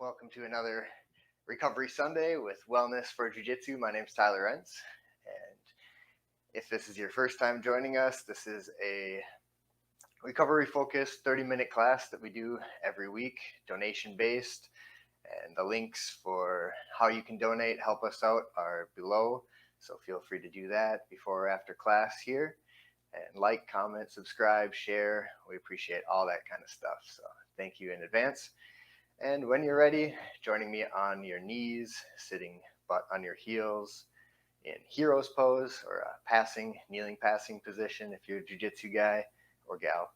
Welcome to another Recovery Sunday with Wellness for Jiu Jitsu. My name is Tyler Rentz, and if this is your first time joining us, this is a recovery-focused 30-minute class that we do every week, donation-based, and the links for how you can donate, help us out, are below, so feel free to do that before or after class here. And like, comment, subscribe, share. We appreciate all that kind of stuff, so thank you in advance. And when you're ready, joining me on your knees, sitting butt on your heels in hero's pose or a kneeling passing position if you're a jiu-jitsu guy or gal.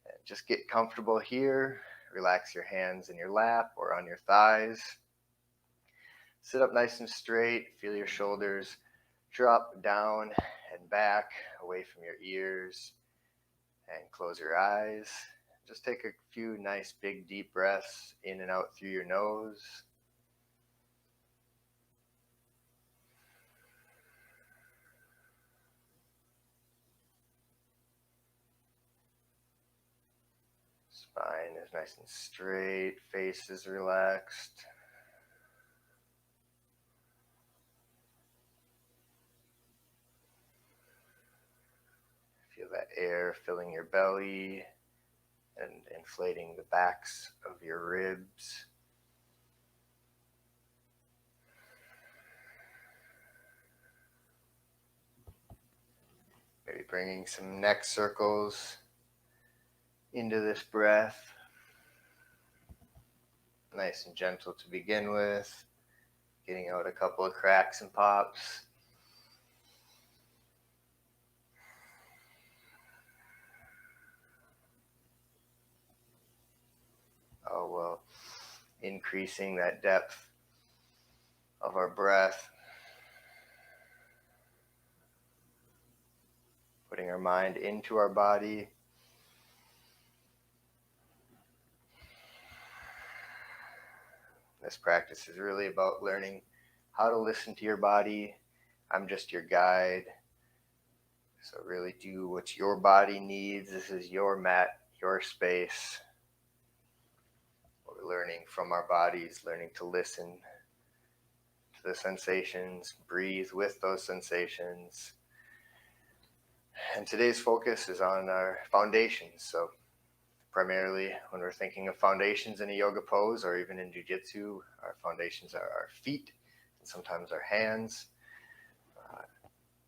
And just get comfortable here. Relax your hands in your lap or on your thighs. Sit up nice and straight. Feel your shoulders drop down and back away from your ears. And close your eyes. Just take a few nice big deep breaths in and out through your nose. Spine is nice and straight, face is relaxed. Feel that air filling your belly and inflating the backs of your ribs. Maybe bringing some neck circles into this breath. Nice and gentle to begin with. Getting out a couple of cracks and pops. Increasing that depth of our breath. Putting our mind into our body. This practice is really about learning how to listen to your body. I'm just your guide. So really do what your body needs. This is your mat, your space. We're learning from our bodies, learning to listen to the sensations, breathe with those sensations. And today's focus is on our foundations. So primarily when we're thinking of foundations in a yoga pose or even in jiu-jitsu, our foundations are our feet and sometimes our hands.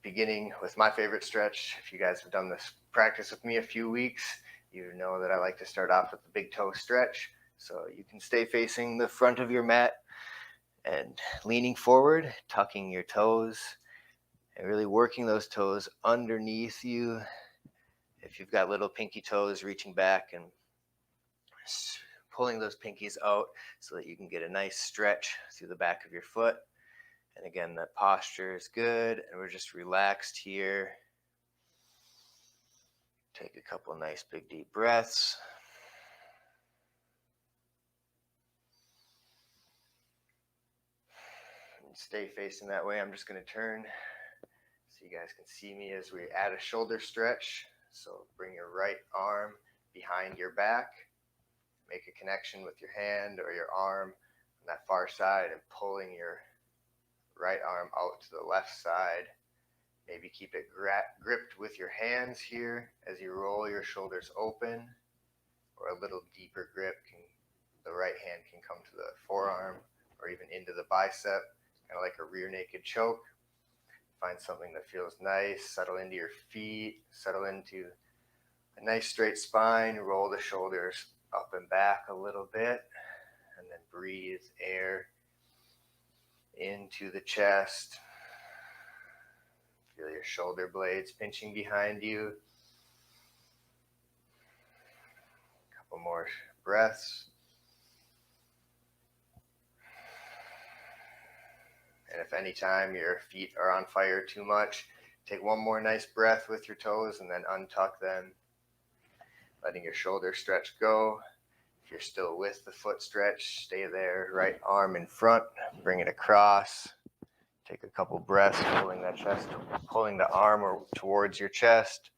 Beginning with my favorite stretch, if you guys have done this practice with me a few weeks, you know that I like to start off with the big toe stretch. So you can stay facing the front of your mat and leaning forward, tucking your toes, and really working those toes underneath you. If you've got little pinky toes, reaching back and pulling those pinkies out so that you can get a nice stretch through the back of your foot. And again, that posture is good, and we're just relaxed here. Take a couple nice big deep breaths. And stay facing that way. I'm just going to turn so you guys can see me as we add a shoulder stretch. So bring your right arm behind your back. Make a connection with your hand or your arm on that far side and pulling your right arm out to the left side. Maybe keep it gripped with your hands here as you roll your shoulders open, or a little deeper grip. The right hand can come to the forearm or even into the bicep, kind of like a rear naked choke. Find something that feels nice. Settle into your feet. Settle into a nice straight spine. Roll the shoulders up and back a little bit, and then breathe air into the chest. Feel your shoulder blades pinching behind you. A couple more breaths. And if any time your feet are on fire too much, take one more nice breath with your toes and then untuck them, letting your shoulder stretch go. If you're still with the foot stretch, stay there. Right arm in front, bring it across. Take a couple breaths, pulling the arm towards your chest.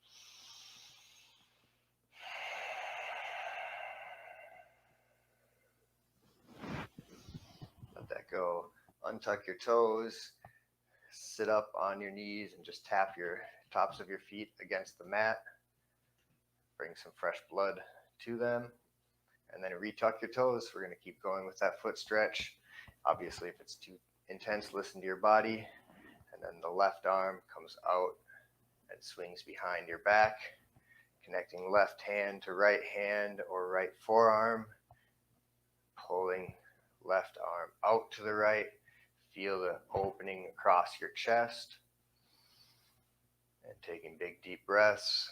untuck your toes, sit up on your knees, and just tap your tops of your feet against the mat. Bring some fresh blood to them, and then retuck your toes. We're going to keep going with that foot stretch. Obviously, if it's too intense, listen to your body. And then the left arm comes out and swings behind your back, connecting left hand to right hand or right forearm, pulling left arm out to the right. Feel the opening across your chest, and taking big deep breaths.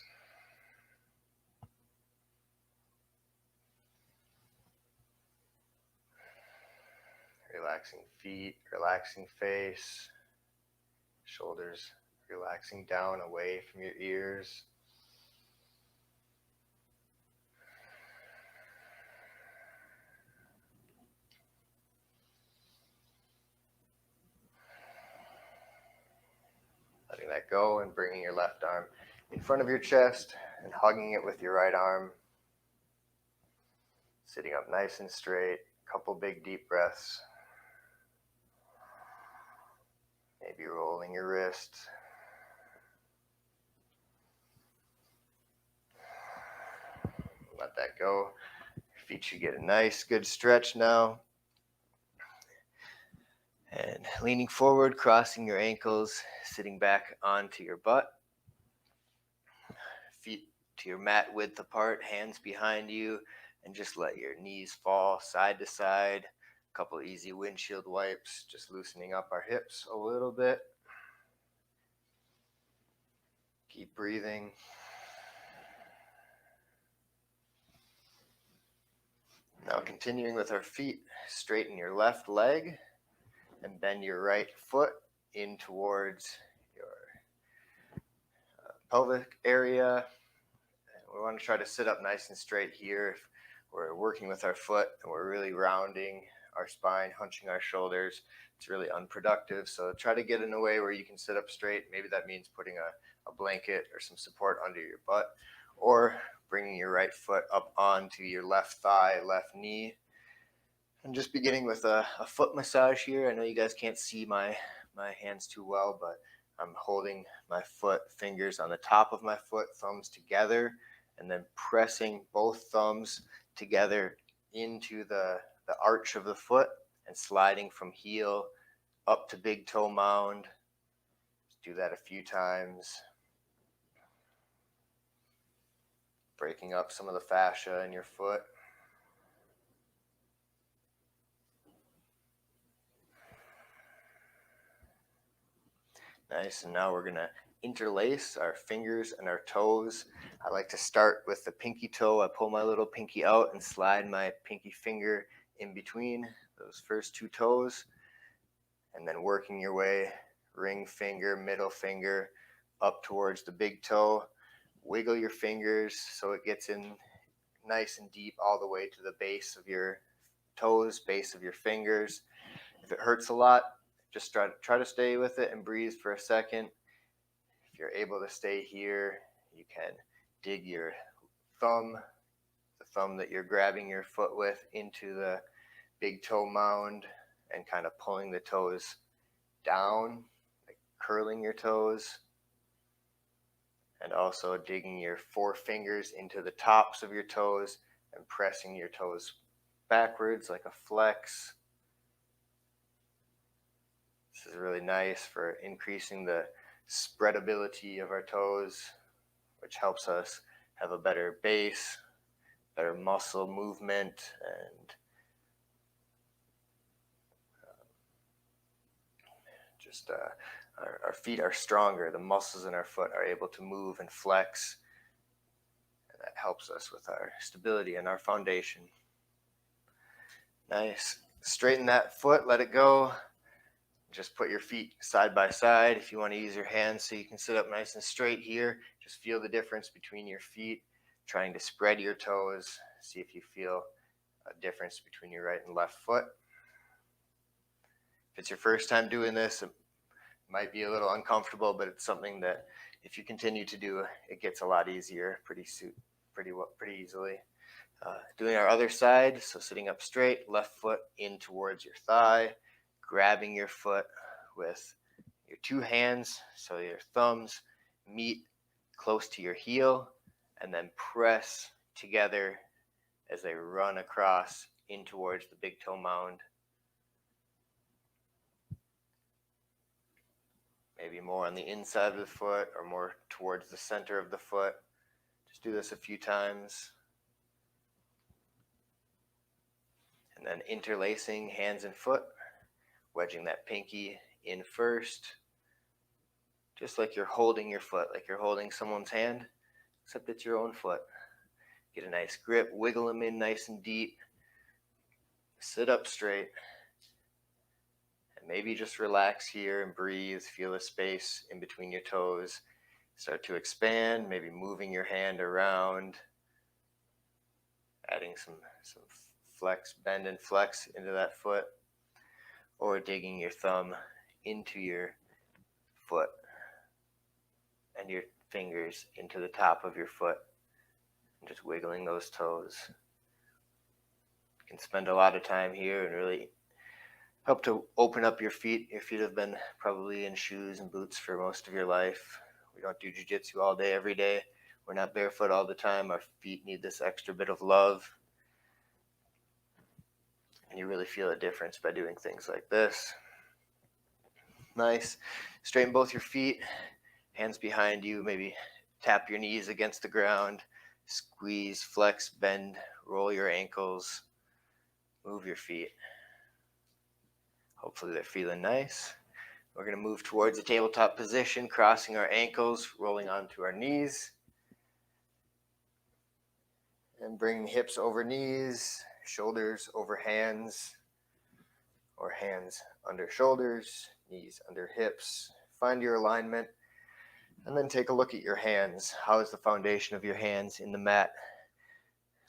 Relaxing feet, relaxing face, shoulders relaxing down away from your ears. Letting that go and bringing your left arm in front of your chest and hugging it with your right arm. Sitting up nice and straight, couple big deep breaths. Maybe rolling your wrist. Let that go. Your feet should get a nice, good stretch now. And leaning forward, crossing your ankles, sitting back onto your butt. Feet to your mat width apart, hands behind you, and just let your knees fall side to side. A couple easy windshield wipes, just loosening up our hips a little bit. Keep breathing. Now continuing with our feet, straighten your left leg and bend your right foot in towards your pelvic area. And we want to try to sit up nice and straight here. If we're working with our foot and we're really rounding our spine, hunching our shoulders, it's really unproductive. So try to get in a way where you can sit up straight. Maybe that means putting a blanket or some support under your butt, or bringing your right foot up onto your left thigh, left knee. And just beginning with a foot massage here. I know you guys can't see my hands too well, but I'm holding my foot, fingers on the top of my foot, thumbs together, and then pressing both thumbs together into the arch of the foot and sliding from heel up to big toe mound. Just do that a few times. Breaking up some of the fascia in your foot. Nice, and now we're gonna interlace our fingers and our toes. I like to start with the pinky toe. I pull my little pinky out and slide my pinky finger in between those first two toes, and then working your way, ring finger, middle finger, up towards the big toe. Wiggle your fingers so it gets in nice and deep all the way to the base of your toes, base of your fingers. If it hurts a lot, just try to stay with it and breathe for a second. If you're able to stay here, you can dig your thumb, the thumb that you're grabbing your foot with, into the big toe mound and kind of pulling the toes down, like curling your toes. And also digging your forefingers into the tops of your toes and pressing your toes backwards like a flex. This is really nice for increasing the spreadability of our toes, which helps us have a better base, better muscle movement, and just our feet are stronger. The muscles in our foot are able to move and flex, and that helps us with our stability and our foundation. Nice. Straighten that foot, let it go. Just put your feet side by side. If you want to use your hands so you can sit up nice and straight here, just feel the difference between your feet, trying to spread your toes. See if you feel a difference between your right and left foot. If it's your first time doing this, it might be a little uncomfortable, but it's something that if you continue to do, it gets a lot easier pretty easily. Doing our other side, so sitting up straight, left foot in towards your thigh, grabbing your foot with your two hands, so your thumbs meet close to your heel, and then press together as they run across in towards the big toe mound. Maybe more on the inside of the foot or more towards the center of the foot. Just do this a few times. And then interlacing hands and foot, wedging that pinky in first, just like you're holding your foot, like you're holding someone's hand, except it's your own foot. Get a nice grip, wiggle them in nice and deep, sit up straight, and maybe just relax here and breathe. Feel the space in between your toes start to expand, maybe moving your hand around, adding some flex, bend and flex into that foot, or digging your thumb into your foot and your fingers into the top of your foot and just wiggling those toes. You can spend a lot of time here and really help to open up your feet. Your feet have been probably in shoes and boots for most of your life. We don't do jiu-jitsu all day, every day. We're not barefoot all the time. Our feet need this extra bit of love. And you really feel a difference by doing things like this. Nice. Straighten both your feet, hands behind you. Maybe tap your knees against the ground. Squeeze, flex, bend, roll your ankles. Move your feet. Hopefully they're feeling nice. We're going to move towards the tabletop position, crossing our ankles, rolling onto our knees. And bringing hips over knees, shoulders over hands, or hands under shoulders, knees under hips. Find your alignment, and then take a look at your hands. How is the foundation of your hands in the mat?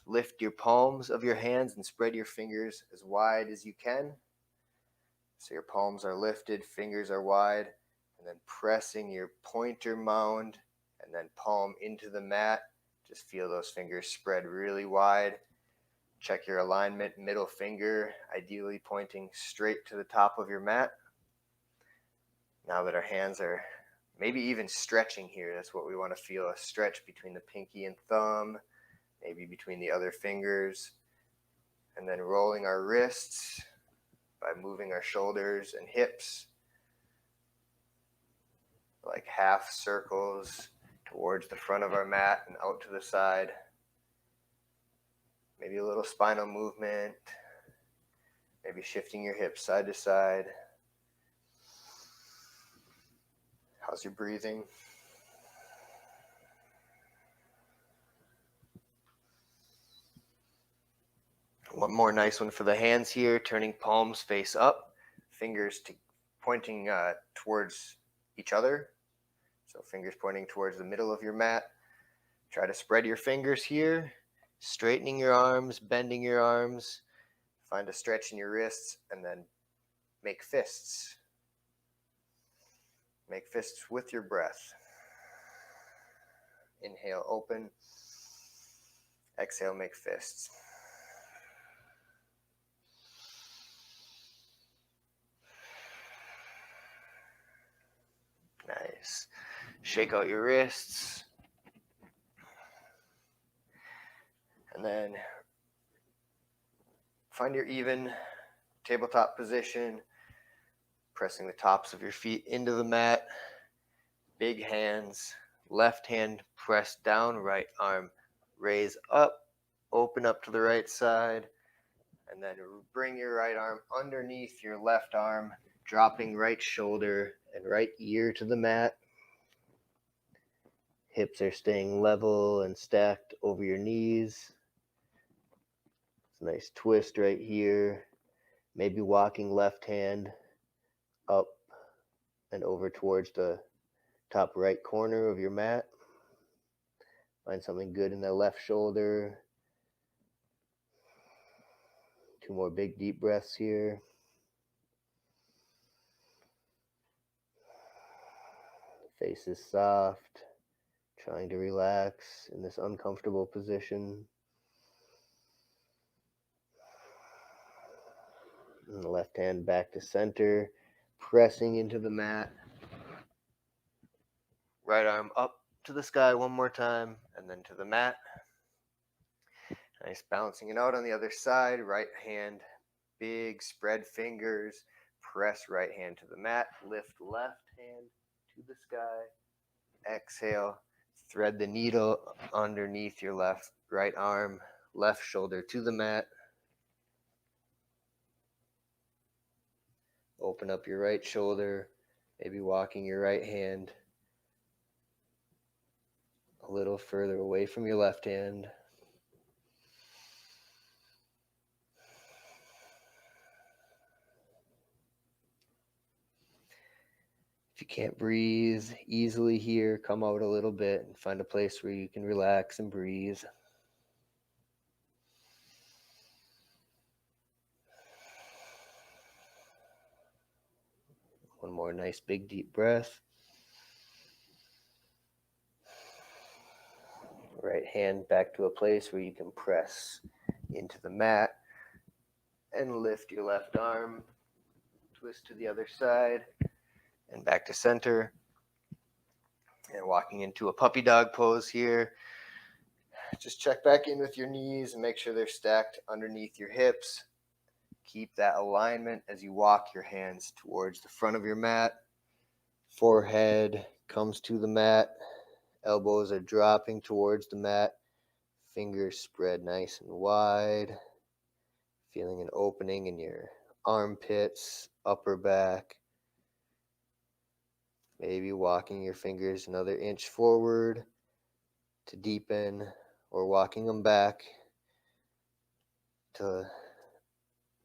Lift your palms of your hands and spread your fingers as wide as you can. So your palms are lifted, fingers are wide, and then pressing your pointer mound and then palm into the mat. Just feel those fingers spread really wide. Check your alignment, middle finger, ideally pointing straight to the top of your mat. Now that our hands are maybe even stretching here, that's what we want to feel, a stretch between the pinky and thumb, maybe between the other fingers, and then rolling our wrists by moving our shoulders and hips like half circles towards the front of our mat and out to the side. Maybe a little spinal movement, maybe shifting your hips side to side. How's your breathing? One more nice one for the hands here, turning palms face up, fingers pointing towards each other. So fingers pointing towards the middle of your mat. Try to spread your fingers here, straightening your arms, bending your arms. Find a stretch in your wrists, and then make fists. Make fists with your breath. Inhale, open. Exhale, make fists. Nice. Shake out your wrists. And then find your even tabletop position, pressing the tops of your feet into the mat. Big hands, left hand press down, right arm raise up, open up to the right side, and then bring your right arm underneath your left arm, dropping right shoulder and right ear to the mat. Hips are staying level and stacked over your knees. It's a nice twist right here. Maybe walking left hand up and over towards the top right corner of your mat. Find something good in the left shoulder. 2 more big deep breaths here. Face is soft, trying to relax in this uncomfortable position. And the left hand back to center, pressing into the mat. Right arm up to the sky one more time, and then to the mat. Nice, balancing it out on the other side. Right hand, big spread fingers. Press right hand to the mat. Lift left hand to the sky. Exhale. Thread the needle underneath your right arm. Left shoulder to the mat. Open up your right shoulder. Maybe walking your right hand a little further away from your left hand. If you can't breathe easily here, come out a little bit and find a place where you can relax and breathe. One more nice big deep breath. Right hand back to a place where you can press into the mat and lift your left arm. Twist to the other side and back to center. And walking into a puppy dog pose here. Just check back in with your knees and make sure they're stacked underneath your hips. Keep that alignment as you walk your hands towards the front of your mat. Forehead comes to the mat. Elbows are dropping towards the mat. Fingers spread nice and wide. Feeling an opening in your armpits, upper back. Maybe walking your fingers another inch forward to deepen, or walking them back to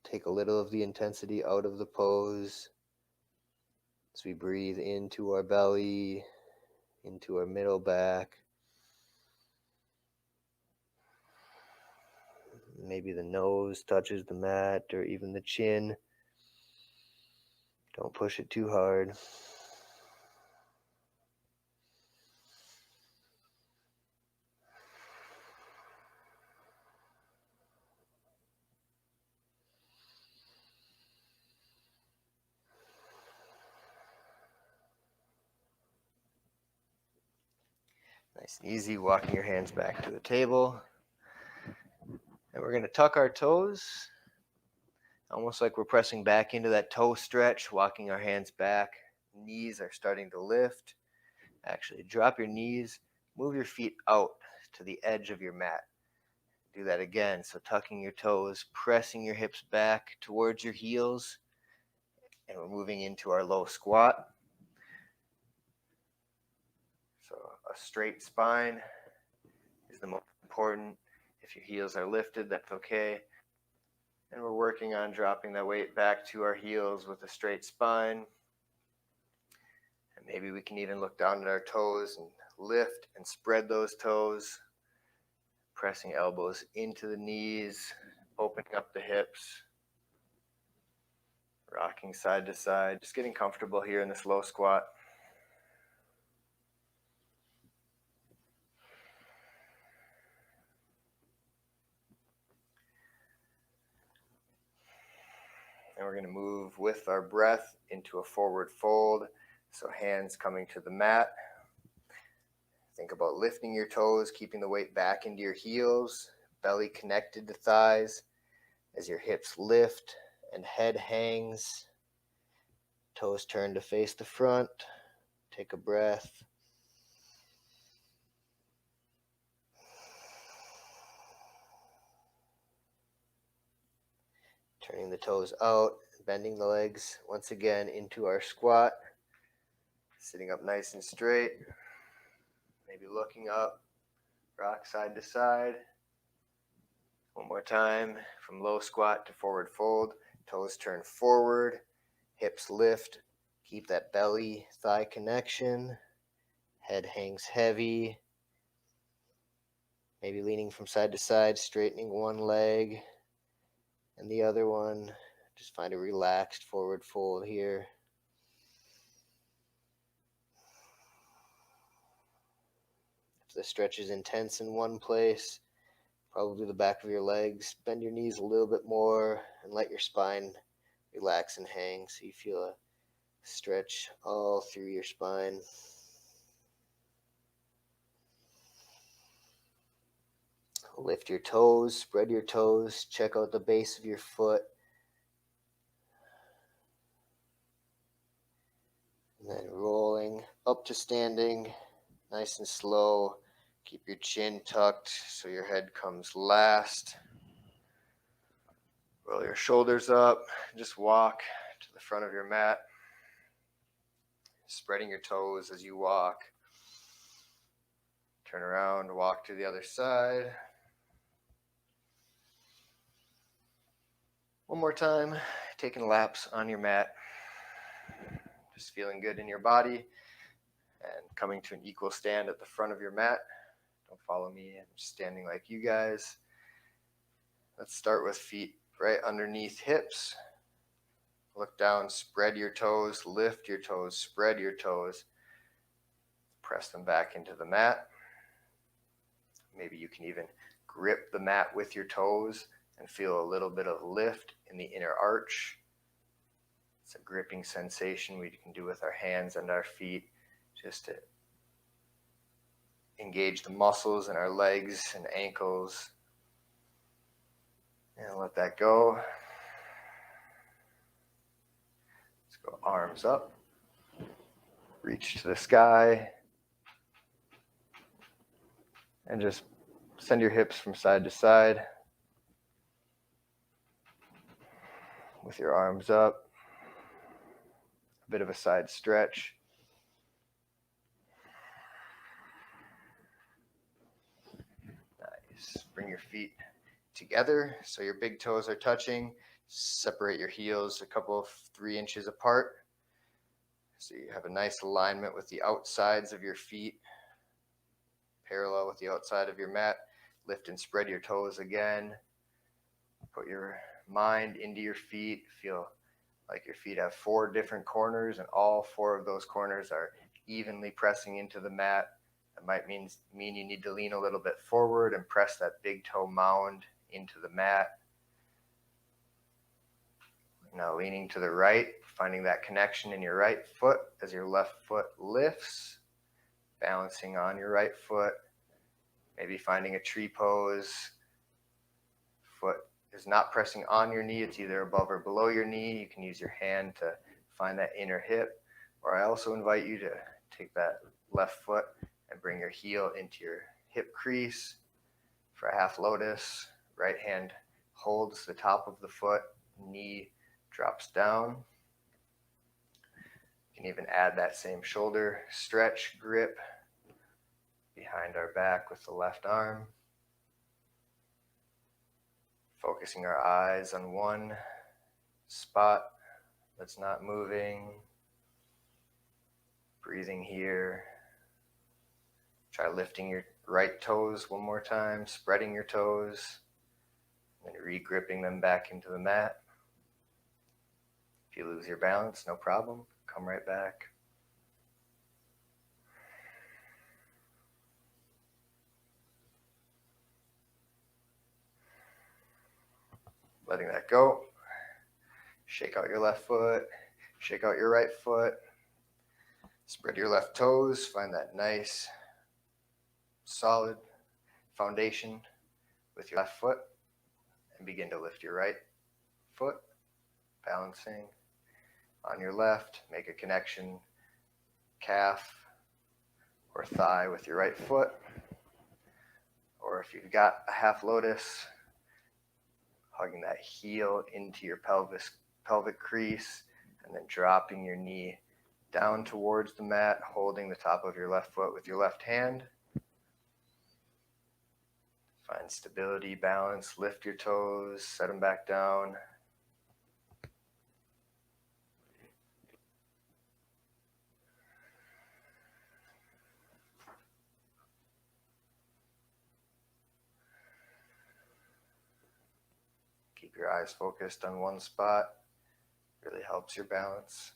take a little of the intensity out of the pose as we breathe into our belly, into our middle back. Maybe the nose touches the mat or even the chin. Don't push it too hard. Nice and easy, walking your hands back to the table. And we're going to tuck our toes, almost like we're pressing back into that toe stretch, walking our hands back. Knees are starting to lift. Actually, drop your knees, move your feet out to the edge of your mat. Do that again. So tucking your toes, pressing your hips back towards your heels, and we're moving into our low squat. So a straight spine is the most important. If your heels are lifted, that's okay. And we're working on dropping that weight back to our heels with a straight spine. And maybe we can even look down at our toes and lift and spread those toes, pressing elbows into the knees, opening up the hips, rocking side to side, just getting comfortable here in this low squat. And we're going to move with our breath into a forward fold. So hands coming to the mat. Think about lifting your toes, keeping the weight back into your heels, belly connected to thighs as your hips lift and head hangs. Toes turn to face the front. Take a breath. Turning the toes out, bending the legs once again into our squat. Sitting up nice and straight. Maybe looking up, rock side to side. One more time, from low squat to forward fold. Toes turn forward, hips lift. Keep that belly thigh connection. Head hangs heavy. Maybe leaning from side to side, straightening one leg and the other one. Just find a relaxed forward fold here. If the stretch is intense in one place, probably the back of your legs, bend your knees a little bit more and let your spine relax and hang so you feel a stretch all through your spine. Lift your toes, spread your toes, check out the base of your foot. And then rolling up to standing, nice and slow. Keep your chin tucked so your head comes last. Roll your shoulders up, just walk to the front of your mat, spreading your toes as you walk. Turn around, walk to the other side. One more time, taking laps on your mat. Just feeling good in your body and coming to an equal stand at the front of your mat. Don't follow me, I'm just standing like you guys. Let's start with feet right underneath hips. Look down, spread your toes, lift your toes, spread your toes. Press them back into the mat. Maybe you can even grip the mat with your toes and feel a little bit of lift in the inner arch. It's a gripping sensation we can do with our hands and our feet just to engage the muscles in our legs and ankles. And let that go. Let's go arms up. Reach to the sky. And just send your hips from side to side with your arms up. A bit of a side stretch. Nice. Bring your feet together so your big toes are touching. Separate your heels a couple of 3 inches apart so you have a nice alignment with the outsides of your feet, parallel with the outside of your mat. Lift and spread your toes again. Put your mind into your feet. Feel like your feet have 4 different corners, and all 4 of those corners are evenly pressing into the mat. That might mean you need to lean a little bit forward and press that big toe mound into the mat. Now leaning to the right, finding that connection in your right foot as your left foot lifts, balancing on your right foot, maybe finding a tree pose. Foot is not pressing on your knee, it's either above or below your knee. You can use your hand to find that inner hip, or I also invite you to take that left foot and bring your heel into your hip crease for a half lotus. Right hand holds the top of the foot, knee drops down. You can even add that same shoulder stretch grip behind our back with the left arm. Focusing our eyes on one spot that's not moving. Breathing here. Try lifting your right toes one more time, spreading your toes, and re-gripping them back into the mat. If you lose your balance, no problem. Come right back. Letting that go. Shake out your left foot. Shake out your right foot. Spread your left toes. Find that nice, solid foundation with your left foot. And begin to lift your right foot. Balancing on your left. Make a connection, calf or thigh with your right foot. Or if you've got a half lotus, hugging that heel into your pelvic crease, and then dropping your knee down towards the mat, holding the top of your left foot with your left hand. Find stability, balance, lift your toes, set them back down. Keep your eyes focused on one spot. Really helps your balance.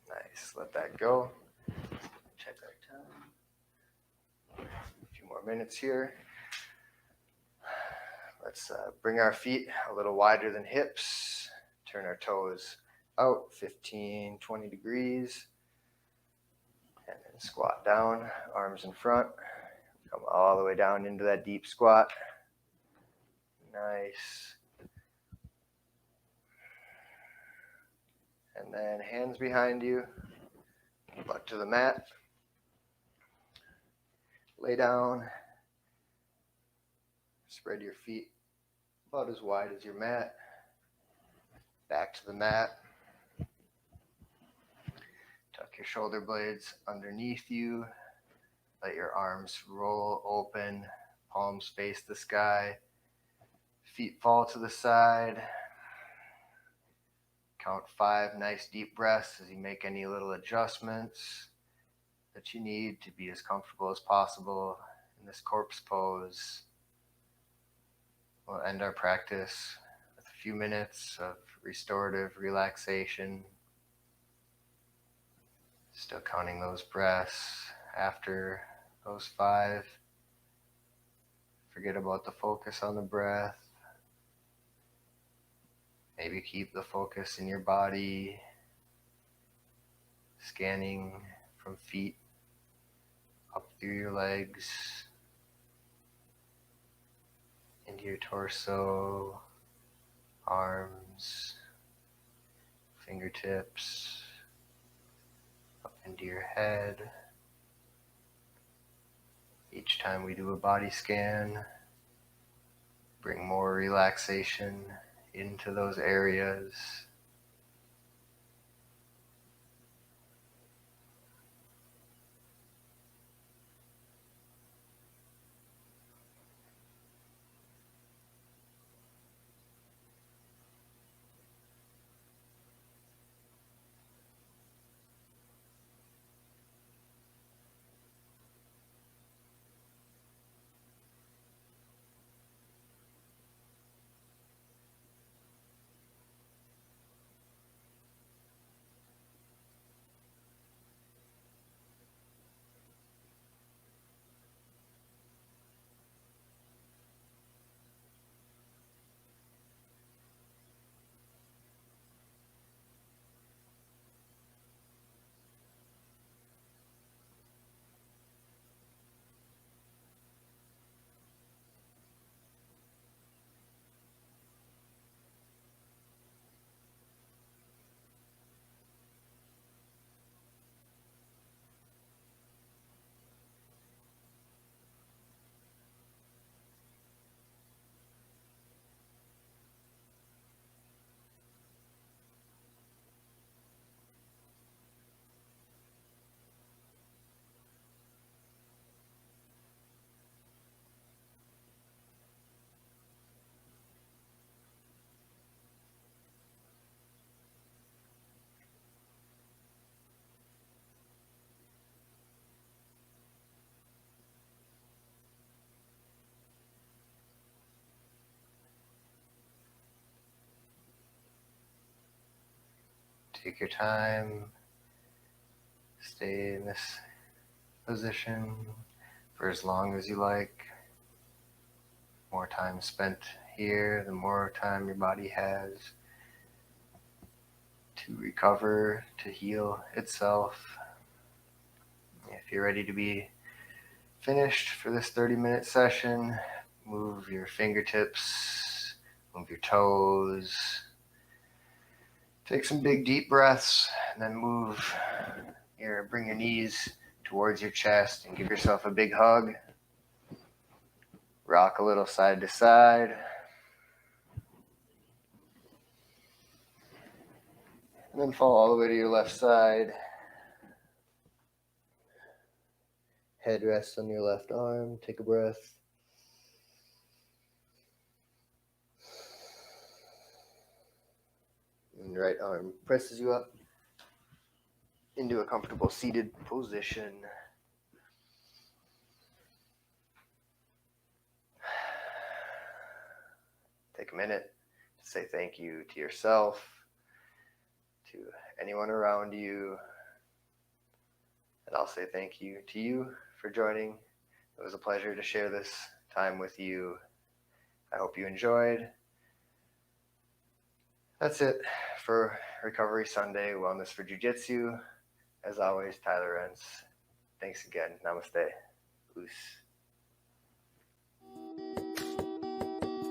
Nice. Let that go. Check our A few more minutes here. Let's bring our feet a little wider than hips. Turn our toes out 15, 20 degrees. And then squat down, arms in front. Come all the way down into that deep squat. Nice. And then hands behind you, butt to the mat. Lay down. Spread your feet about as wide as your mat. Back to the mat. Tuck your shoulder blades underneath you. Let your arms roll open. Palms face the sky. Feet fall to the side. Count 5 nice deep breaths as you make any little adjustments that you need to be as comfortable as possible in this corpse pose. We'll end our practice with a few minutes of restorative relaxation. Still counting those breaths after those 5. Forget about the focus on the breath. Maybe keep the focus in your body, scanning from feet up through your legs, into your torso, arms, fingertips, up into your head. Each time we do a body scan, bring more relaxation into those areas. Take your time. Stay in this position for as long as you like. More time spent here, the more time your body has to recover, to heal itself. If you're ready to be finished for this 30-minute session, move your fingertips, move your toes. Take some big deep breaths and then bring your knees towards your chest and give yourself a big hug. Rock a little side to side. And then fall all the way to your left side. Head rests on your left arm. Take a breath. And right arm presses you up into a comfortable seated position. Take a minute to say thank you to yourself, to anyone around you, And I'll say thank you to you for joining. It was a pleasure to share this time with you. I hope you enjoyed. That's it for Recovery Sunday, Wellness for Jiu Jitsu. As always, Tyler Rentz. Thanks again. Namaste. Oos.